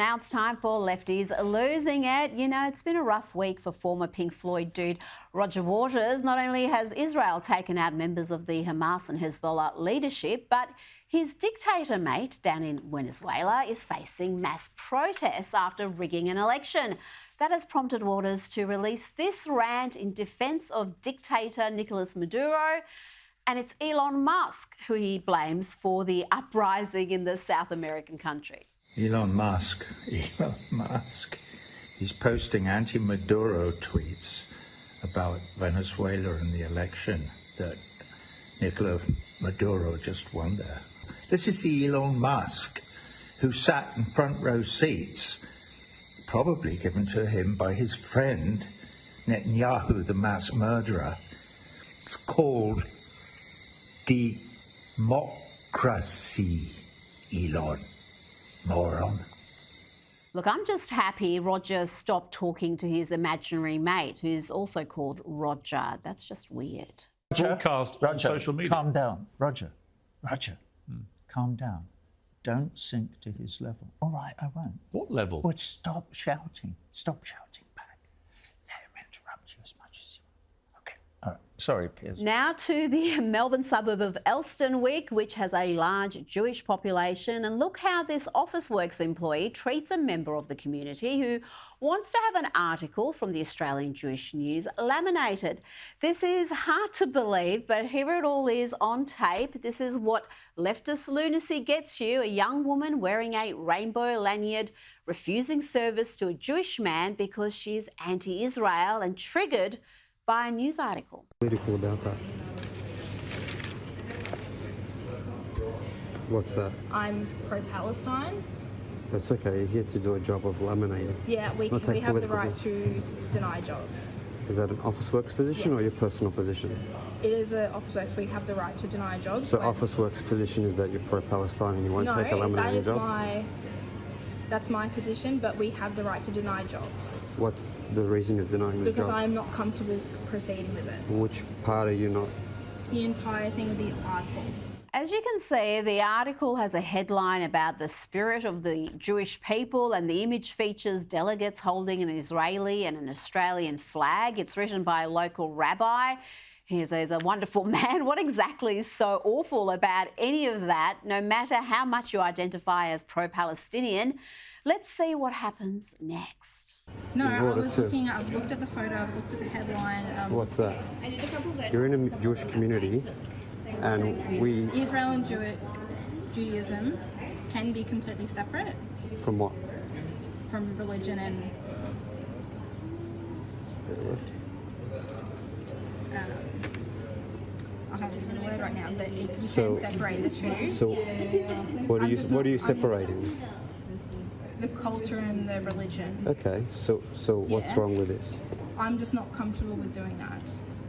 Now it's time for Lefties Losing It. You know, it's been a rough week for former Pink Floyd dude Roger Waters. Not only has Israel taken out members of the Hamas and Hezbollah leadership, but his dictator mate down in Venezuela is facing mass protests after rigging an election. That has prompted Waters to release this rant in defence of dictator Nicolas Maduro. And it's Elon Musk who he blames for the uprising in the South American country. Elon Musk, he's posting anti-Maduro tweets about Venezuela and the election that Nicolas Maduro just won there. This is the Elon Musk who sat in front row seats, probably given to him by his friend Netanyahu, the mass murderer. It's called democracy, Elon. Moron. Look, I'm just happy Roger stopped talking to his imaginary mate, who's also called Roger. That's just weird. Broadcast on social media. Calm down. Roger, calm down. Don't sink to his level. All right, I won't. What level? But stop shouting. Stop shouting back. Let him interrupt you as much as you want. Okay, all right. Sorry, Piers. Now to the Melbourne suburb of Elsternwick, which has a large Jewish population. And look how this Officeworks employee treats a member of the community who wants to have an article from the Australian Jewish News laminated. This is hard to believe, but here it all is on tape. This is what leftist lunacy gets you. A young woman wearing a rainbow lanyard, refusing service to a Jewish man because she's anti-Israel and triggered by a news article. Political about that. What's that? I'm pro-Palestine. That's okay. You're here to do a job of laminating. Yeah, we have the right to deny jobs. Is that an Officeworks position or your personal position? It is an Officeworks. We have the right to deny jobs. So Officeworks position is that you're pro-Palestine and you won't take a laminating job? That's my position, but we have the right to deny jobs. What's the reason you're denying this job? Because I'm not comfortable proceeding with it. Which part are you not? The entire thing with the article. As you can see, the article has a headline about the spirit of the Jewish people, and the image features delegates holding an Israeli and an Australian flag. It's written by a local rabbi. He says, a wonderful man. What exactly is so awful about any of that, no matter how much you identify as pro-Palestinian? Let's see what happens next. No, I've looked at the photo, I've looked at the headline. What's that? You're in a Jewish community and Israel and Judaism can be completely separate. From what? From religion and... I can't use the word right now, but you can separate the two. So what are you separating? The culture and the religion. Okay, so what's wrong with this? I'm just not comfortable with doing that.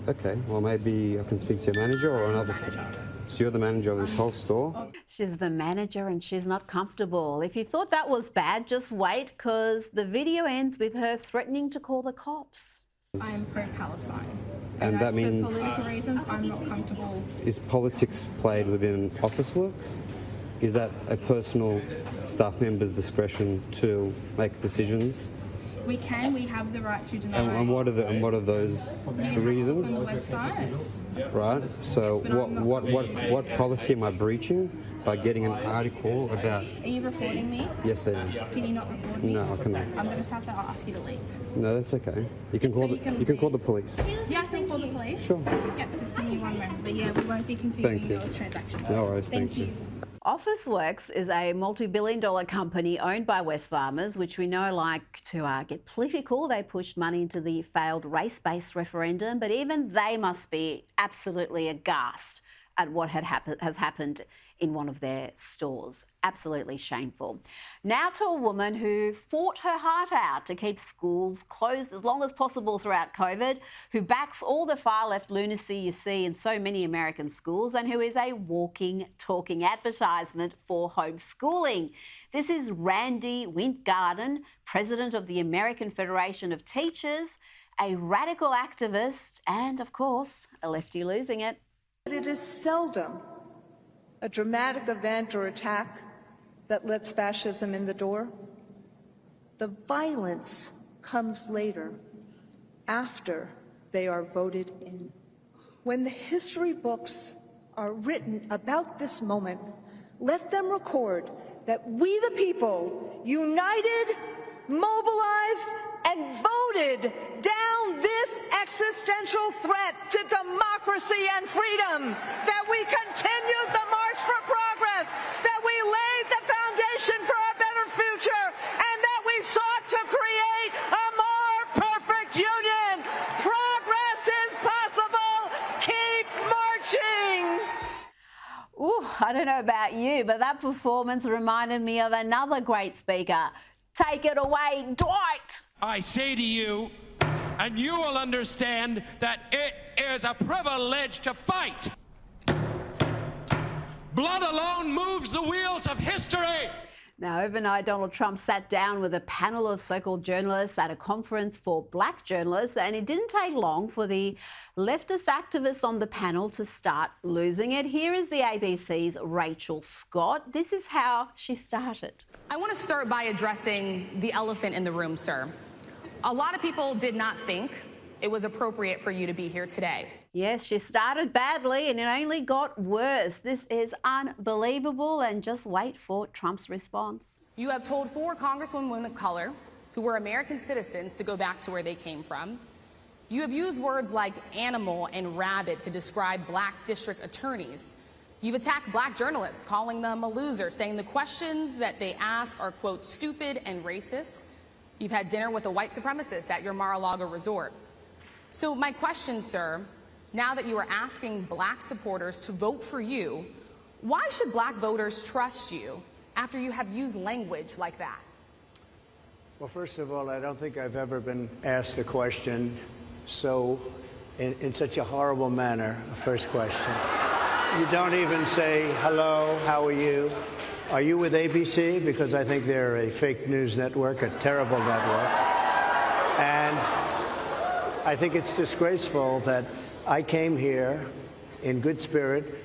Okay, well maybe I can speak to your manager or another. So you're the manager of this whole store? She's the manager and she's not comfortable. If you thought that was bad, just wait, because the video ends with her threatening to call the cops. I am pro-Palestine. And that means... For political reasons, I'm not comfortable. Is politics played within Officeworks? Is that a personal staff member's discretion to make decisions? We have the right to deny. And what are those reasons? On the website. Right. So what policy am I breaching by getting an article about? Are you recording me? Yes, I am. Can you not record me? No, I cannot. I'm going to have to ask you to leave. No, that's okay. You can call the police. Yeah, I can call the police. Sure. Yeah, just give me one moment. But yeah, we won't be continuing your transactions. No worries. Thank you. Officeworks is a multi-billion-dollar company owned by Wesfarmers, which we know like to get political. They pushed money into the failed race-based referendum, but even they must be absolutely aghast at what has happened in one of their stores. Absolutely shameful. Now to a woman who fought her heart out to keep schools closed as long as possible throughout COVID, who backs all the far-left lunacy you see in so many American schools, and who is a walking, talking advertisement for homeschooling. This is Randi Weingarten, president of the American Federation of Teachers, a radical activist, and, of course, a lefty losing it. It is seldom a dramatic event or attack that lets fascism in the door. The violence comes later, after they are voted in. When the history books are written about this moment, let them record that we the people united, mobilized, and voted down this existential threat to democracy and freedom, that we continued the march for progress, that we laid the foundation for a better future, and that we sought to create a more perfect union. Progress is possible. Keep marching. Ooh, I don't know about you, but that performance reminded me of another great speaker. Take it away, Dwight. I say to you, and you will understand that it is a privilege to fight. Blood alone moves the wheels of history. Now, overnight, Donald Trump sat down with a panel of so-called journalists at a conference for black journalists, and it didn't take long for the leftist activists on the panel to start losing it. Here is the ABC's Rachel Scott. This is how she started. I want to start by addressing the elephant in the room, sir. A lot of people did not think it was appropriate for you to be here today. Yes, she started badly and it only got worse. This is unbelievable, and just wait for Trump's response. You have told 4 congresswomen of color who were American citizens to go back to where they came from. You have used words like animal and rabbit to describe black district attorneys. You've attacked black journalists, calling them a loser, saying the questions that they ask are, quote, stupid and racist. You've had dinner with a white supremacist at your Mar-a-Lago resort. So my question, sir, now that you are asking black supporters to vote for you, why should black voters trust you after you have used language like that? Well, first of all, I don't think I've ever been asked a question in such a horrible manner. First question. You don't even say, hello, how are you? Are you with ABC? Because I think they're a fake news network, a terrible network. And I think it's disgraceful that I came here in good spirit.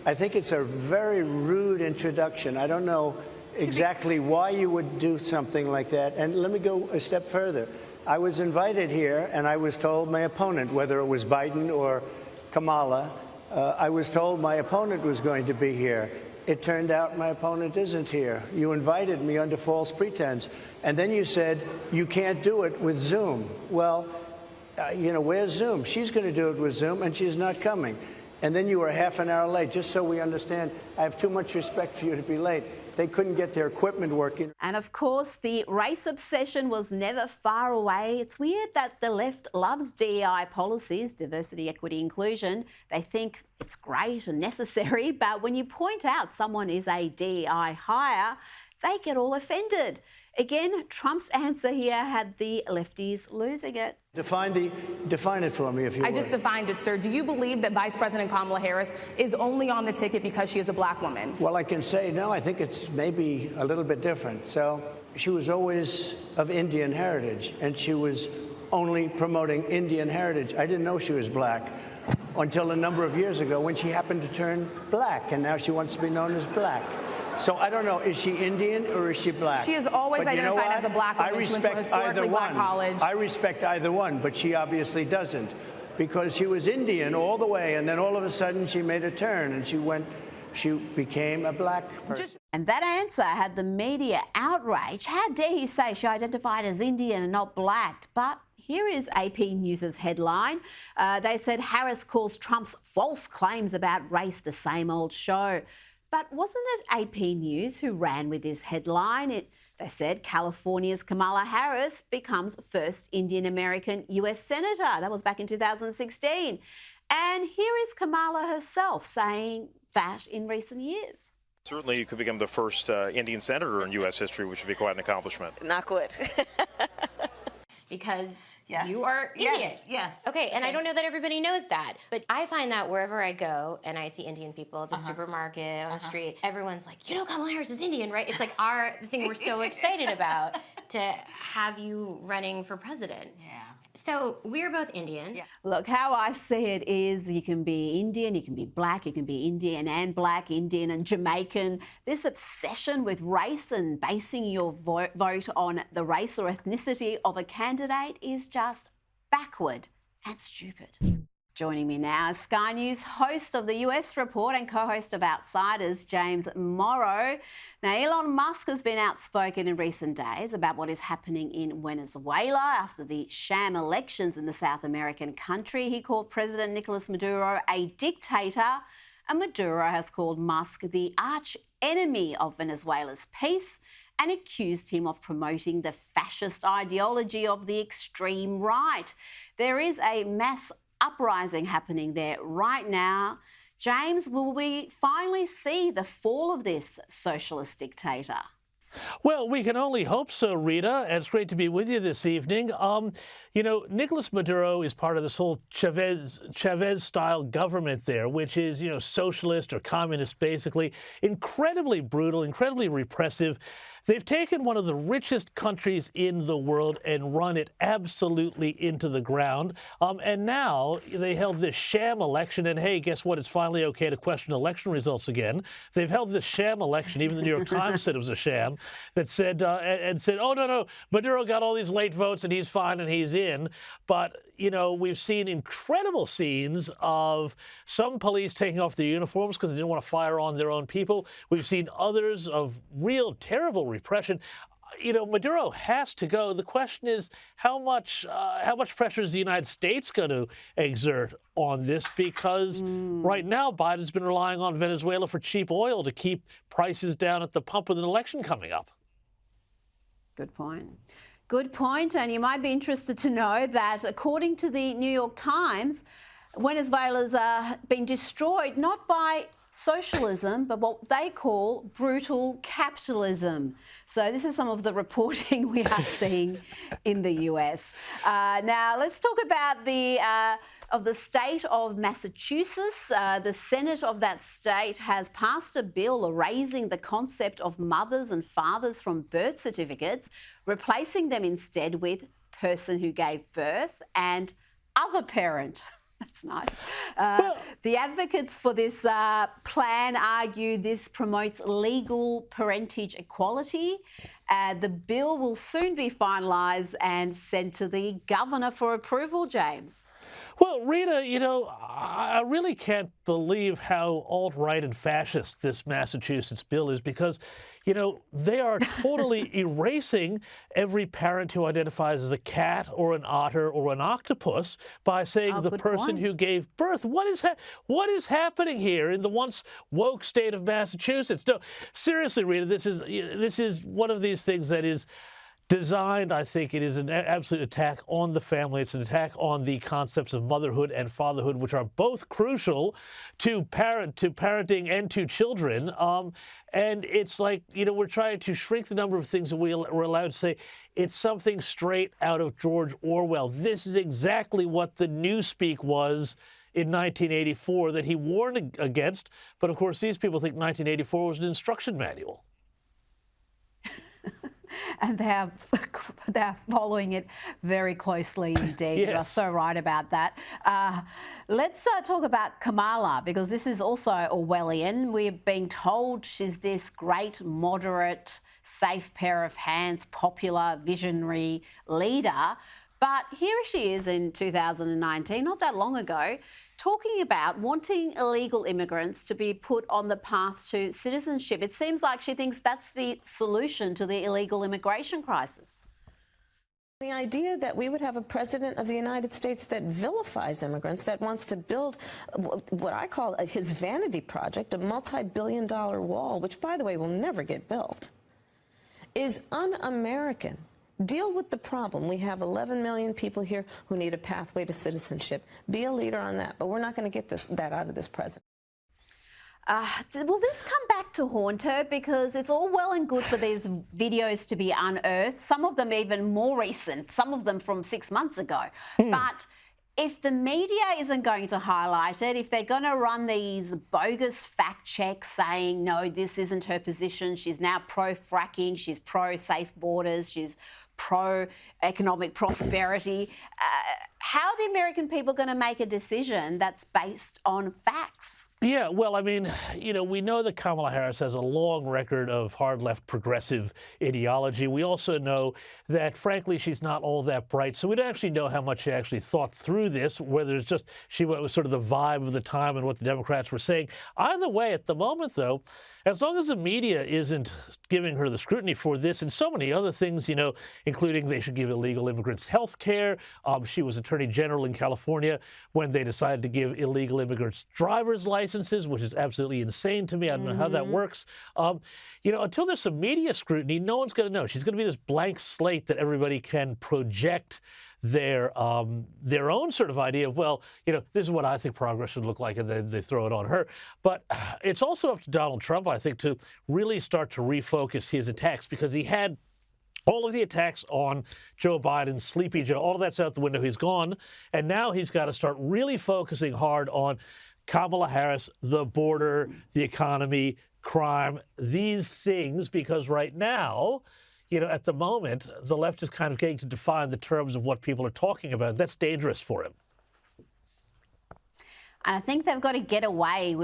I think it's a very rude introduction. I don't know exactly why you would do something like that. And let me go a step further. I was invited here, and I was told my opponent, whether it was Biden or Kamala, I was told my opponent was going to be here. It turned out my opponent isn't here. You invited me under false pretense. And then you said, you can't do it with Zoom. Well, where's Zoom? She's going to do it with Zoom, and she's not coming. And then you were half an hour late. Just so we understand, I have too much respect for you to be late. They couldn't get their equipment working. And of course, the race obsession was never far away. It's weird that the left loves DEI policies, diversity, equity, inclusion. They think it's great and necessary, but when you point out someone is a DEI hire, they get all offended. Again, Trump's answer here had the lefties losing it. Define it for me, if you would. I just defined it, sir. Do you believe that Vice President Kamala Harris is only on the ticket because she is a black woman? Well, I can say, no, I think it's maybe a little bit different. So she was always of Indian heritage, and she was only promoting Indian heritage. I didn't know she was black until a number of years ago when she happened to turn black, and now she wants to be known as black. So I don't know, is she Indian or is she black? She is always identified as a black woman. She went to a historically black college. I respect either one, but she obviously doesn't, because she was Indian all the way, and then all of a sudden she made a turn and she became a black person. And that answer had the media outraged. How dare he say she identified as Indian and not black? But here is AP News' headline. They said Harris calls Trump's false claims about race the same old show. But wasn't it AP News who ran with this headline? They said California's Kamala Harris becomes first Indian American US Senator. That was back in 2016. And here is Kamala herself saying that in recent years. Certainly you could become the first Indian senator in U.S. history, which would be quite an accomplishment. Not good. Because you are Indian. Yes. Okay, and I don't know that everybody knows that, but I find that wherever I go and I see Indian people at the supermarket, on the street, everyone's like, Kamala Harris is Indian, right? It's like the thing we're so excited about to have you running for president. Yeah. So we're both Indian. Yeah. Look, how I see it is you can be Indian, you can be black, you can be Indian and black, Indian and Jamaican. This obsession with race and basing your vote on the race or ethnicity of a candidate is just backward and stupid. Joining me now is Sky News host of the US Report and co-host of Outsiders, James Morrow. Now, Elon Musk has been outspoken in recent days about what is happening in Venezuela after the sham elections in the South American country. He called President Nicolas Maduro a dictator, and Maduro has called Musk the arch enemy of Venezuela's peace and accused him of promoting the fascist ideology of the extreme right. There is a mass uprising happening there right now. James, will we finally see the fall of this socialist dictator? Well, we can only hope so, Rita. It's great to be with you this evening. You know, Nicolas Maduro is part of this whole Chavez-style government there, which is, you know, socialist or communist, basically. Incredibly brutal, incredibly repressive. They've taken one of the richest countries in the world and run it absolutely into the ground. And now they held this sham election. And hey, guess what? It's finally okay to question election results again. They've held this sham election. Even the New York Times said it was a sham. That said, oh, no, Maduro got all these late votes and he's fine and he's in. But, you know, we've seen incredible scenes of some police taking off their uniforms because they didn't want to fire on their own people. We've seen others of real terrible repression. You know, Maduro has to go. The question is how much pressure is the United States going to exert on this? Because right now Biden's been relying on Venezuela for cheap oil to keep prices down at the pump with an election coming up. Good point. Good point. And you might be interested to know that according to the New York Times, Venezuela's been destroyed not by socialism, but what they call brutal capitalism. So this is some of the reporting we are seeing in the US. Now let's talk about the state of Massachusetts. The Senate of that state has passed a bill erasing the concept of mothers and fathers from birth certificates, replacing them instead with person who gave birth and other parent. That's nice. The advocates for this plan argue this promotes legal parentage equality. The bill will soon be finalised and sent to the governor for approval, James. Well, Rita, you know, I really can't believe how alt-right and fascist this Massachusetts bill is because, you know, they are totally erasing every parent who identifies as a cat or an otter or an octopus by saying the person who gave birth. What is happening here in the once woke state of Massachusetts? No, seriously, Rita, this is one of these things that is designed, I think it is an absolute attack on the family. It's an attack on the concepts of motherhood and fatherhood, which are both crucial to parenting and to children. And it's like, you know, we're trying to shrink the number of things that we're allowed to say. It's something straight out of George Orwell. This is exactly what the Newspeak was in 1984 that he warned against. But of course, these people think 1984 was an instruction manual. And they're following it very closely indeed. Yes. You are so right about that. Let's talk about Kamala, because this is also Orwellian. We're being told she's this great, moderate, safe pair of hands, popular, visionary leader. But here she is in 2019, not that long ago, talking about wanting illegal immigrants to be put on the path to citizenship. It seems like she thinks that's the solution to the illegal immigration crisis. The idea that we would have a president of the United States that vilifies immigrants, that wants to build what I call his vanity project, a multi-billion-dollar wall, which, by the way, will never get built, is un-American. Deal with the problem. We have 11 million people here who need a pathway to citizenship. Be a leader on that, but we're not going to get that out of this president. Will this come back to haunt her? Because it's all well and good for these videos to be unearthed, some of them even more recent, some of them from 6 months ago. But if the media isn't going to highlight it, if they're going to run these bogus fact checks saying, no, this isn't her position, she's now pro-fracking, she's pro-safe borders, she's pro-economic prosperity, how are the American people going to make a decision that's based on facts? Yeah, well, I mean, you know, we know that Kamala Harris has a long record of hard left progressive ideology. We also know that, frankly, she's not all that bright. So we don't actually know how much she actually thought through this, whether it's just she was sort of the vibe of the time and what the Democrats were saying. Either way, at the moment, though, as long as the media isn't giving her the scrutiny for this and so many other things, you know, including they should give illegal immigrants health care. She was Attorney General in California when they decided to give illegal immigrants driver's licenses, which is absolutely insane to me. I don't know how that works. You know, until there's some media scrutiny, no one's going to know. She's going to be this blank slate that everybody can project their own sort of idea of, well, you know, this is what I think progress should look like, and then they throw it on her. But it's also up to Donald Trump, I think, to really start to refocus his attacks, because he had all of the attacks on Joe Biden, Sleepy Joe, all of that's out the window. He's gone. And now he's got to start really focusing hard on Kamala Harris, the border, the economy, crime, these things, because right now, you know, at the moment, the left is kind of getting to define the terms of what people are talking about. That's dangerous for him. And I think they've got to get away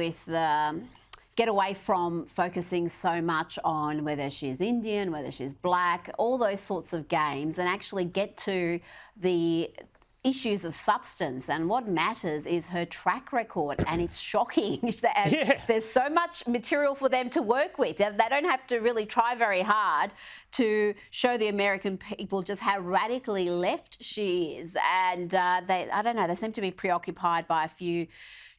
from focusing so much on whether she's Indian, whether she's black, all those sorts of games, and actually get to the issues of substance. And what matters is her track record, and it's shocking. There's so much material for them to work with. They don't have to really try very hard to show the American people just how radically left she is. And I don't know, they seem to be preoccupied by a few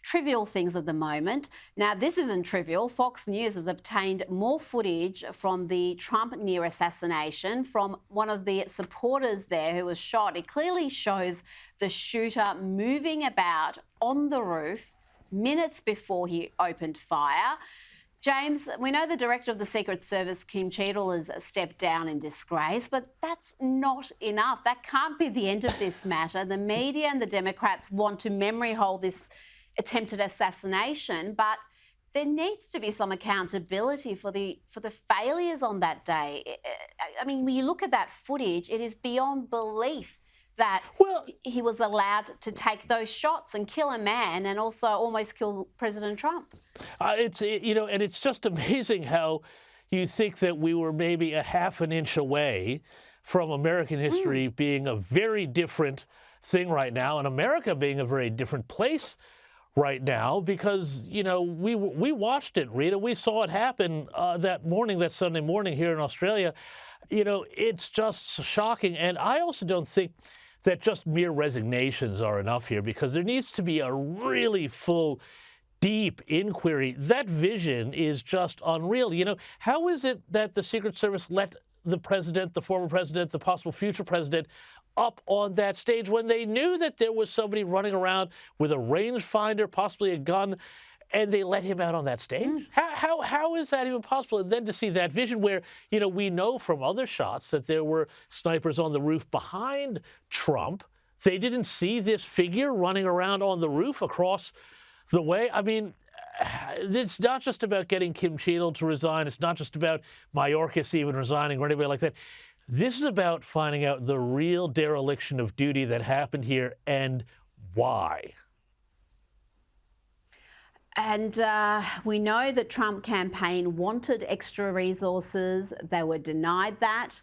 trivial things at the moment. Now, this isn't trivial. Fox News has obtained more footage from the Trump near assassination from one of the supporters there who was shot. It clearly shows the shooter moving about on the roof minutes before he opened fire. James, we know the director of the Secret Service, Kim Cheadle, has stepped down in disgrace, but that's not enough. That can't be the end of this matter. The media and the Democrats want to memory hold this attempted assassination, but there needs to be some accountability for the failures on that day. I mean, when you look at that footage, it is beyond belief that he was allowed to take those shots and kill a man and also almost kill President Trump. You know, and it's just amazing how you think that we were maybe a half an inch away from American history being a very different thing right now, and America being a very different place right now, because, you know, we watched it, Rita. We saw it happen that morning, that Sunday morning here in Australia. You know, it's just shocking. And I also don't think that just mere resignations are enough here, because there needs to be a really full, deep inquiry. That vision is just unreal. You know, how is it that the Secret Service let the president, the former president, the possible future president up on that stage when they knew that there was somebody running around with a rangefinder, possibly a gun, and they let him out on that stage? How is that even possible? And then to see that vision where, you know, we know from other shots that there were snipers on the roof behind Trump. They didn't see this figure running around on the roof across the way. I mean, it's not just about getting Kim Cheadle to resign. It's not just about Mayorkas even resigning or anybody like that. This is about finding out the real dereliction of duty that happened here and why. And we know the Trump campaign wanted extra resources. They were denied that.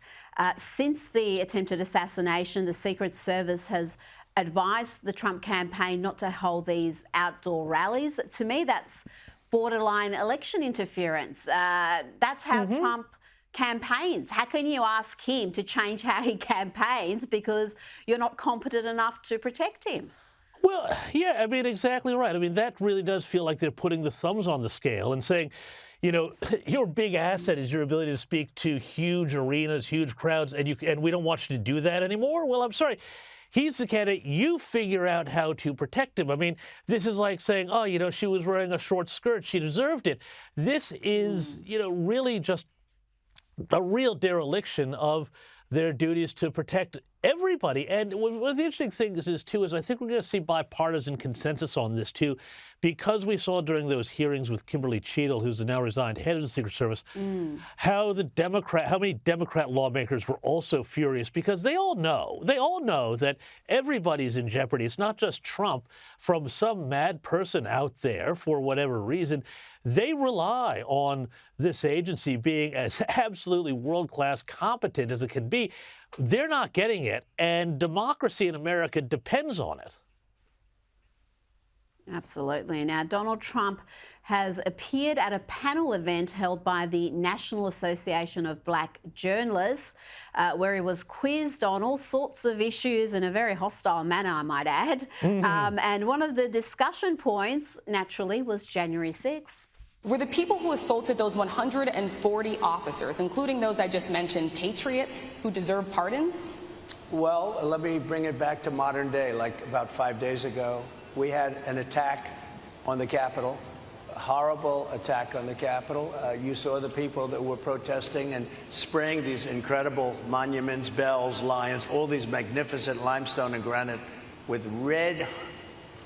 Since the attempted assassination, the Secret Service has advised the Trump campaign not to hold these outdoor rallies. To me, that's borderline election interference. That's how Trump campaigns. How can you ask him to change how he campaigns because you're not competent enough to protect him? Well, yeah, I mean, exactly right. I mean, that really does feel like they're putting the thumbs on the scale and saying, you know, your big asset is your ability to speak to huge arenas, huge crowds, and we don't want you to do that anymore. Well, I'm sorry. He's the candidate. You figure out how to protect him. I mean, this is like saying, oh, you know, she was wearing a short skirt. She deserved it. This is, you know, really just a real dereliction of their duties to protect everybody. And one of the interesting things is, too, is I think we're going to see bipartisan consensus on this, too, because we saw during those hearings with Kimberly Cheadle, who's the now resigned head of the Secret Service, how many Democrat lawmakers were also furious because they all know that everybody's in jeopardy. It's not just Trump. From some mad person out there, for whatever reason, they rely on this agency being as absolutely world-class competent as it can be. They're not getting it, and democracy in America depends on it. Absolutely. Now, Donald Trump has appeared at a panel event held by the National Association of Black Journalists, where he was quizzed on all sorts of issues in a very hostile manner, I might add. And one of the discussion points, naturally, was January 6th. Were the people who assaulted those 140 officers, including those I just mentioned, patriots who deserve pardons? Well, let me bring it back to modern day. Like about 5 days ago, we had an attack on the Capitol, a horrible attack on the Capitol. You saw the people that were protesting and spraying these incredible monuments, bells, lions, all these magnificent limestone and granite with red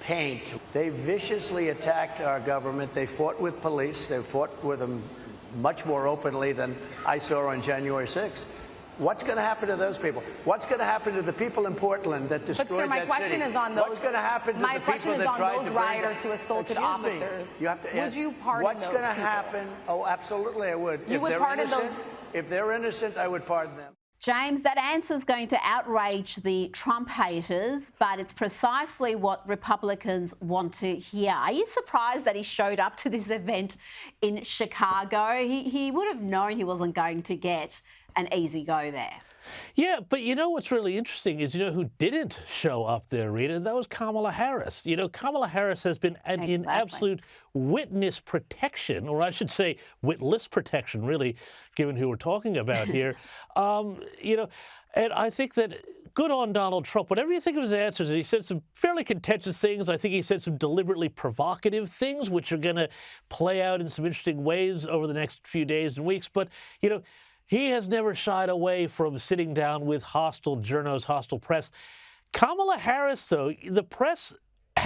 paint. They viciously attacked our government. They fought with police. They fought with them much more openly than I saw on January 6th. What's going to happen to those people? What's going to happen to the people in Portland that destroyed that city? But, sir, my question is on those. What's going to happen to the people that tried to bring... My question is on those rioters who assaulted officers. You have to ask, would you pardon those people? What's going to happen? Oh, absolutely, I would. You would pardon those? If they're innocent, I would pardon them. James, that answer is going to outrage the Trump haters, but it's precisely what Republicans want to hear. Are you surprised that he showed up to this event in Chicago? He would have known he wasn't going to get an easy go there. Yeah, but you know what's really interesting is, who didn't show up there, Rita? That was Kamala Harris. Kamala Harris has been in absolute witness protection, or I should say witless protection, really, given who we're talking about here. And I think that good on Donald Trump. Whatever you think of his answers, he said some fairly contentious things. I think he said some deliberately provocative things, which are going to play out in some interesting ways over the next few days and weeks. But, he has never shied away from sitting down with hostile journos, hostile press. Kamala Harris, though, the press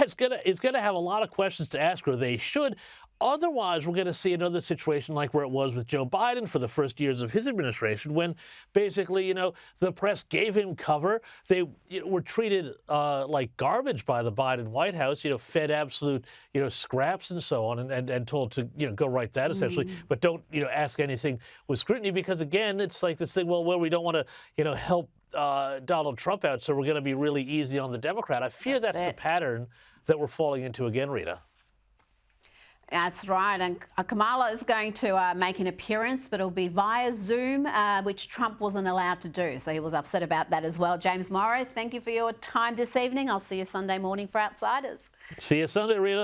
is going to have a lot of questions to ask her. They should. Otherwise, we're going to see another situation like where it was with Joe Biden for the first years of his administration, when basically, the press gave him cover. They were treated like garbage by the Biden White House, fed absolute, scraps and so on, and told to, go write that essentially, but don't, ask anything with scrutiny, because again, it's like this thing, well, we don't want to, help Donald Trump out, so we're going to be really easy on the Democrat. I fear that's the pattern that we're falling into again, Rita. That's right, and Kamala is going to make an appearance, but it'll be via Zoom, which Trump wasn't allowed to do, so he was upset about that as well. James Morrow, thank you for your time this evening. I'll see you Sunday morning for Outsiders. See you Sunday, Rita.